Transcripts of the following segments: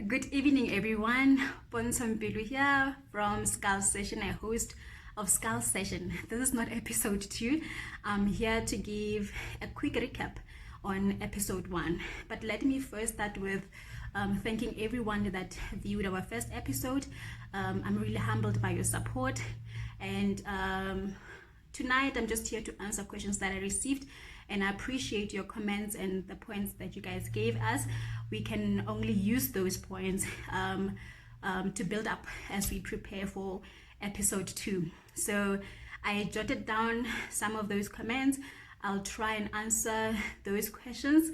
Good evening, everyone. Pontsho Mpelo here from Skull Session, a host of Skull Session. This is not episode 2. I'm here to give a quick recap on episode 1. But let me first start with thanking everyone that viewed our first episode. I'm really humbled by your support. And tonight, I'm just here to answer questions that I received, and I appreciate your comments and the points that you guys gave us. We can only use those points to build up as we prepare for episode 2. So I jotted down some of those comments. I'll try and answer those questions.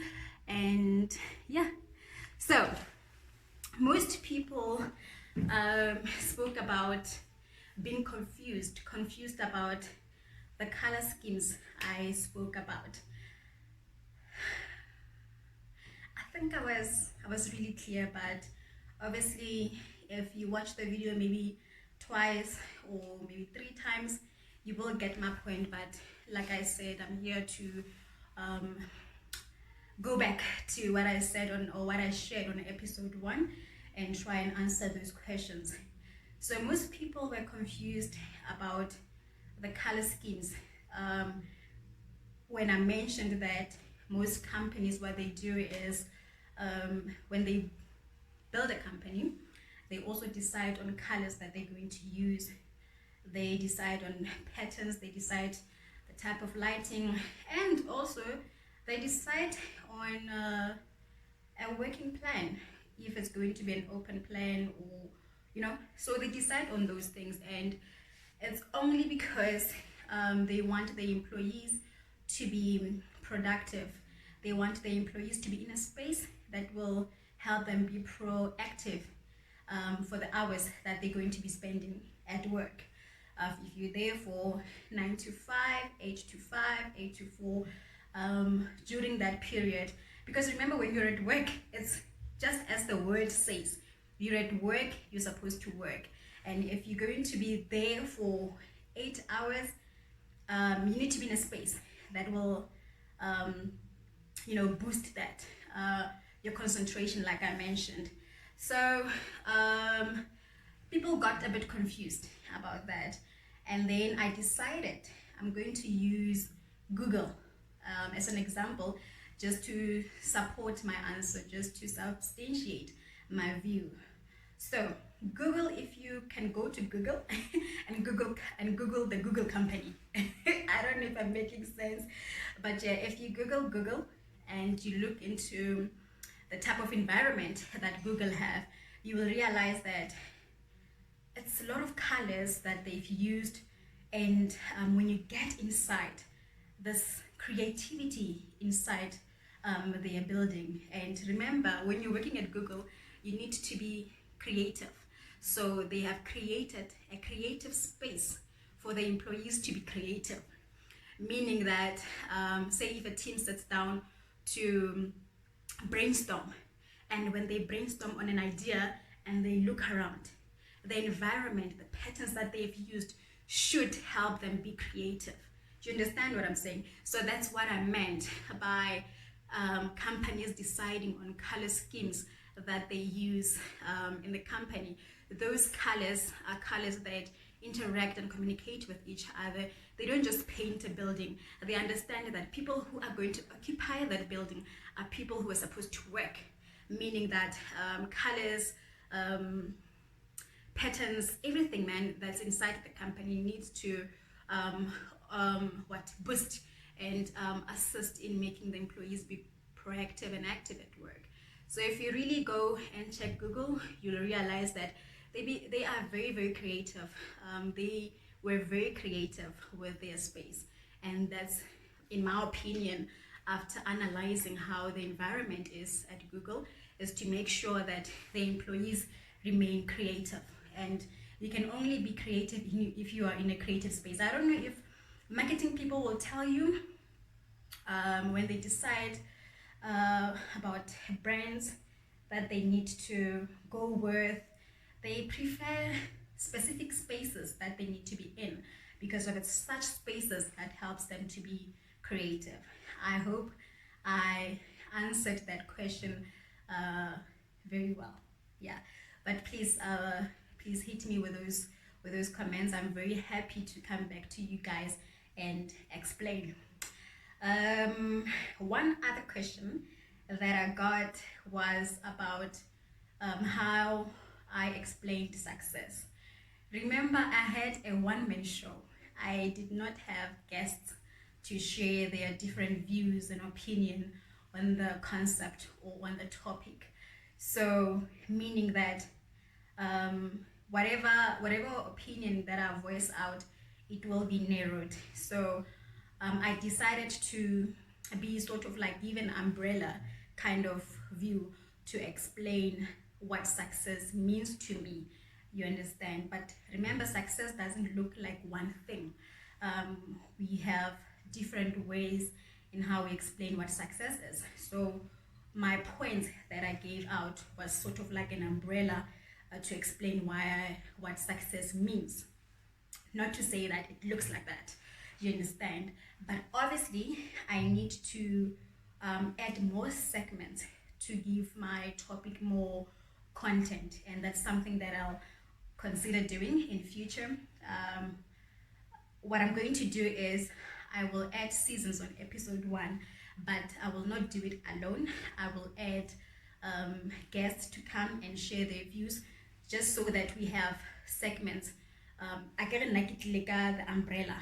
And yeah, so most people spoke about being confused about the color schemes I spoke about. I think I was really clear, but obviously if you watch the video maybe twice or maybe 3 times, you will get my point. But like I said, I'm here to go back to what I said or what I shared on episode 1 and try and answer those questions. So most people were confused about the color schemes when I mentioned that most companies, what they do is when they build a company, they also decide on colors that they're going to use. They decide on patterns, they decide the type of lighting, and also they decide on a working plan, if it's going to be an open plan or so they decide on those things. And it's only because they want the employees to be productive. They want the employees to be in a space that will help them be proactive for the hours that they're going to be spending at work. If you're there for 9 to 5, 8 to 5, 8 to 4, during that period, because remember, when you're at work, it's just as the word says, you're at work, you're supposed to work. And if you're going to be there for 8 hours, you need to be in a space that will boost that your concentration, like I mentioned. So people got a bit confused about that, and then I decided I'm going to use Google as an example, just to support my answer, just to substantiate my view. So Google, if you can go to Google and Google the Google company. I don't know if I'm making sense, but yeah, if you Google and you look into the type of environment that Google have, you will realize that it's a lot of colors that they've used. And when you get inside, this creativity inside their building. And remember, when you're working at Google, you need to be creative. So they have created a creative space for the employees to be creative, meaning that say if a team sits down to brainstorm, and when they brainstorm on an idea and they look around, the environment, the patterns that they've used should help them be creative. Do you understand what I'm saying? So that's what I meant by companies deciding on color schemes that they use in the company. Those colors are colors that interact and communicate with each other. They don't just paint a building. They understand that people who are going to occupy that building are people who are supposed to work, meaning that colors, patterns, everything, that's inside the company needs to boost and assist in making the employees be proactive and active at work. So if you really go and check Google, you'll realize that they are very, very creative. They were very creative with their space. And that's, in my opinion, after analyzing how the environment is at Google, is to make sure that the employees remain creative. And you can only be creative if you are in a creative space. I don't know if marketing people will tell you when they decide about brands that they need to go with, they prefer specific spaces that they need to be in, because of it's such spaces that helps them to be creative. I hope I answered that question very well. Yeah, but please hit me with those comments. I'm very happy to come back to you guys and explain. One other question that I got was about how I explained success. Remember, I had a one-man show. I did not have guests to share their different views and opinion on the concept or on the topic. So, meaning that whatever opinion that I voice out, it will be narrowed. So I decided to be sort of like give an umbrella kind of view to explain what success means to me. You understand? But remember, success doesn't look like one thing. We have different ways in how we explain what success is. So my point that I gave out was sort of like an umbrella to explain what success means. Not to say that it looks like that, you understand? But obviously, I need to add more segments to give my topic more content, and that's something that I'll consider doing in future. What I'm going to do is I will add seasons on episode 1, but I will not do it alone. I will add guests to come and share their views just so that we have segments. I get a the umbrella.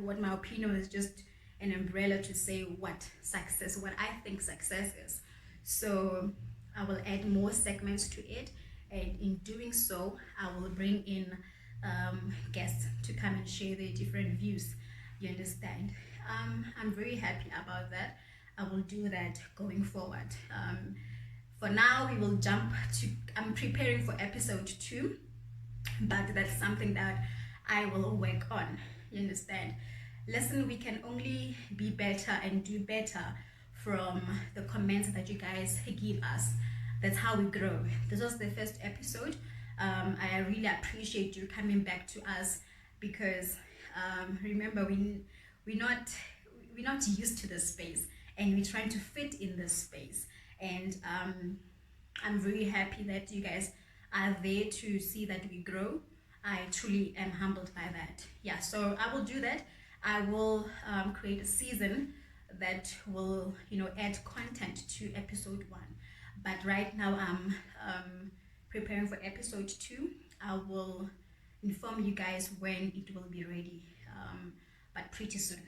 What my opinion is just an umbrella to say what I think success is. So I will add more segments to it, and in doing so, I will bring in guests to come and share their different views. You understand? I'm very happy about that. I will do that going forward. For now, we will jump to. I'm preparing for episode 2, but that's something that I will work on. You understand? Listen, we can only be better and do better from the comments that you guys give us. That's how we grow. This was the first episode. I really appreciate you coming back to us because remember we're not used to this space, and we're trying to fit in this space. And I'm very happy that you guys are there to see that we grow. I truly am humbled by that. Yeah, so I will do that. I will create a season that will, add content to episode 1. But right now I'm preparing for episode 2. I will inform you guys when it will be ready, but pretty soon.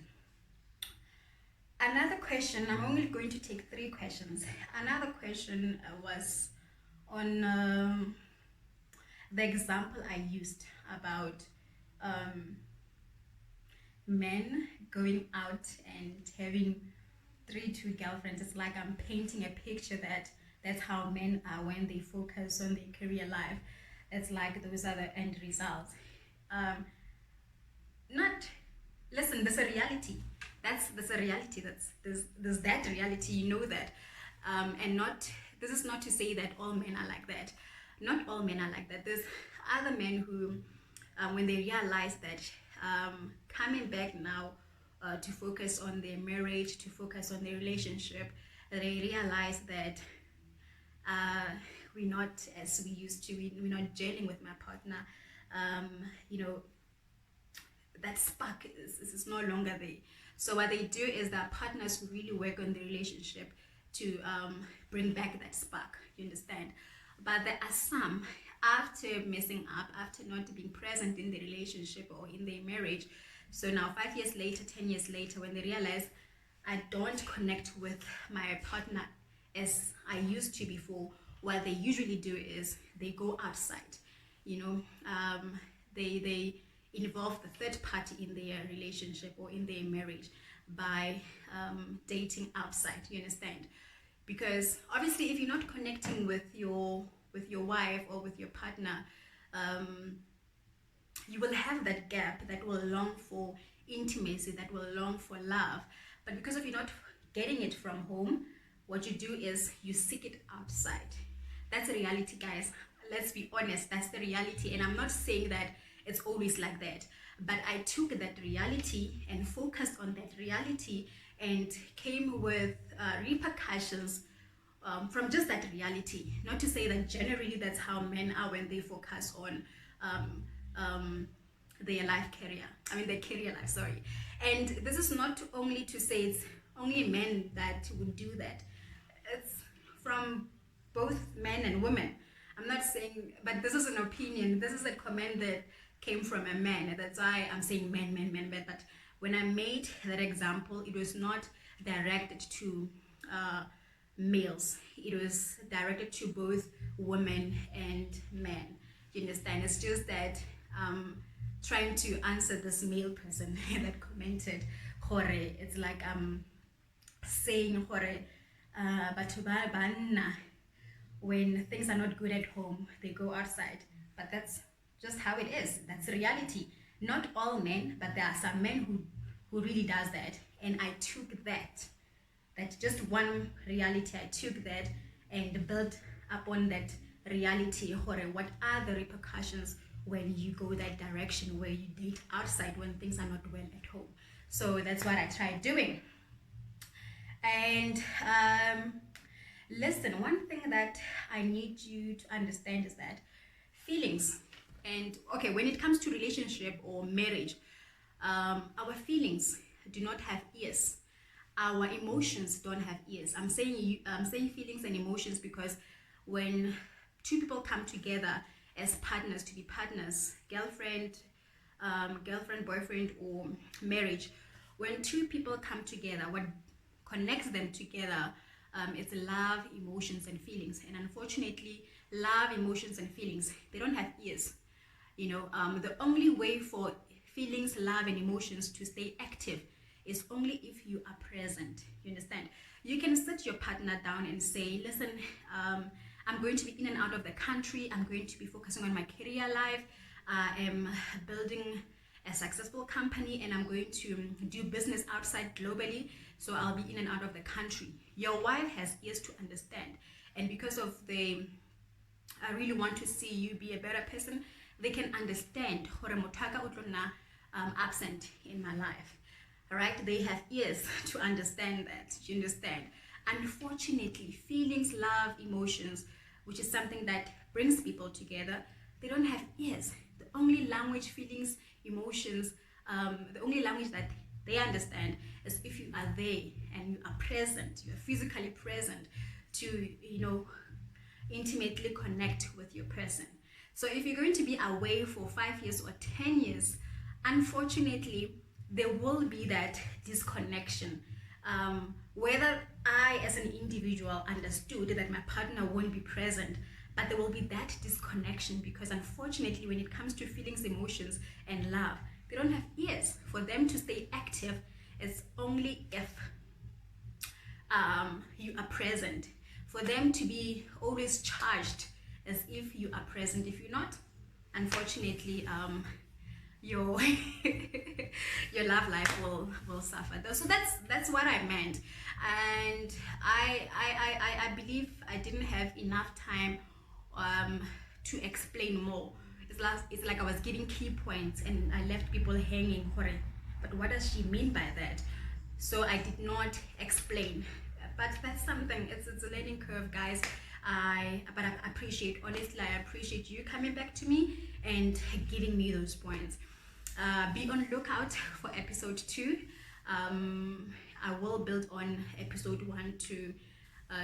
Another question, I'm only going to take 3 questions. Another question was on the example I used about men going out and having 2 girlfriends. It's like I'm painting a picture that's how men are when they focus on their career life. It's like those are the end results. Listen, there's a reality. There's a reality. There's that reality. You know that, and not. This is not to say that all men are like that. Not all men are like that. There's other men who, when they realize that coming back now to focus on their marriage, to focus on their relationship, they realize that we're not as we used to. We're not gelling with my partner. That spark is no longer there. So what they do is that partners really work on the relationship to bring back that spark. You understand? But there are some, after messing up, after not being present in the relationship or in their marriage, so now 5 years later, 10 years later, when they realize I don't connect with my partner as I used to before, what they usually do is they go outside. They involve the third party in their relationship or in their marriage by dating outside. You understand? Because obviously, if you're not connecting with your wife or with your partner, you will have that gap that will long for intimacy, that will long for love. But because of you not getting it from home, what you do is you seek it outside. That's a reality, guys. Let's be honest, that's the reality. And I'm not saying that it's always like that, but I took that reality and focused on that reality and came with repercussions from just that reality. Not to say that generally that's how men are when they focus on their their career life, sorry. And this is not only to say it's only men that would do that. It's from both men and women. I'm not saying, but this is an opinion. This is a comment that came from a man. That's why I'm saying men. But when I made that example, it was not directed to males. It was directed to both women and men. You understand? It's just that trying to answer this male person that commented, Hore, it's like saying Hore, batho ba banna, when things are not good at home, they go outside. But that's just how it is. That's reality. Not all men, but there are some men who really does that. And I took that just one reality, I took that and built upon that reality. What are the repercussions when you go that direction, where you date outside when things are not well at home? So that's what I tried doing. And listen, one thing that I need you to understand is that feelings, and okay, when it comes to relationship or marriage, our feelings do not have ears. Our emotions don't have ears. I'm saying feelings and emotions because when two people come together as partners, to be partners, girlfriend, boyfriend, or marriage, when two people come together, what connects them together, it's love, emotions, and feelings. And unfortunately, love, emotions, and feelings, they don't have ears. The only way for feelings, love, and emotions to stay active is only if you are present. You understand? You can sit your partner down and say, listen, I'm going to be in and out of the country. I'm going to be focusing on my career life. I am building a successful company and I'm going to do business outside globally. So I'll be in and out of the country. Your wife has ears to understand. And because of I really want to see you be a better person, they can understand absent in my life. All right, they have ears to understand that. You understand? Unfortunately, feelings, love, emotions, which is something that brings people together, they don't have ears. The only language, feelings, emotions, the only language that they understand is if you are there and you are present, you are physically present to, intimately connect with your person. So if you're going to be away for 5 years or 10 years, unfortunately, there will be that disconnection. Whether I, as an individual, understood that my partner won't be present, but there will be that disconnection because unfortunately, when it comes to feelings, emotions, and love, they don't have ears. For them to stay active, it's only if you are present. For them to be always charged as if you are present. If you're not, unfortunately, your your love life will suffer. So that's what I meant, and I believe I didn't have enough time to explain more. It's like I was giving key points and I left people hanging. But what does she mean by that? So I did not explain. But that's something. It's a learning curve, guys. I appreciate, honestly, I appreciate you coming back to me and giving me those points. Be on lookout for episode 2. I will build on episode 1 to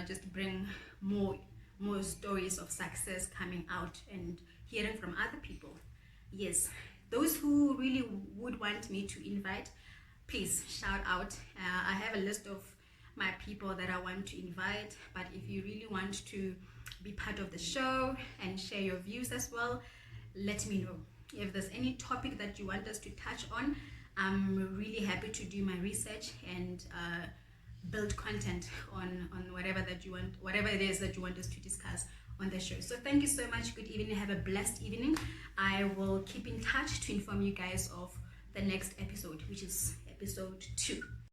just bring more stories of success coming out and hearing from other people. Yes, those who really would want me to invite, please shout out. I have a list of my people that I want to invite, but if you really want to be part of the show and share your views as well, let me know. If there's any topic that you want us to touch on, I'm really happy to do my research and build content on whatever that you want, whatever it is that you want us to discuss on the show. So thank you so much. Good evening. Have a blessed evening. I will keep in touch to inform you guys of the next episode, which is episode 2.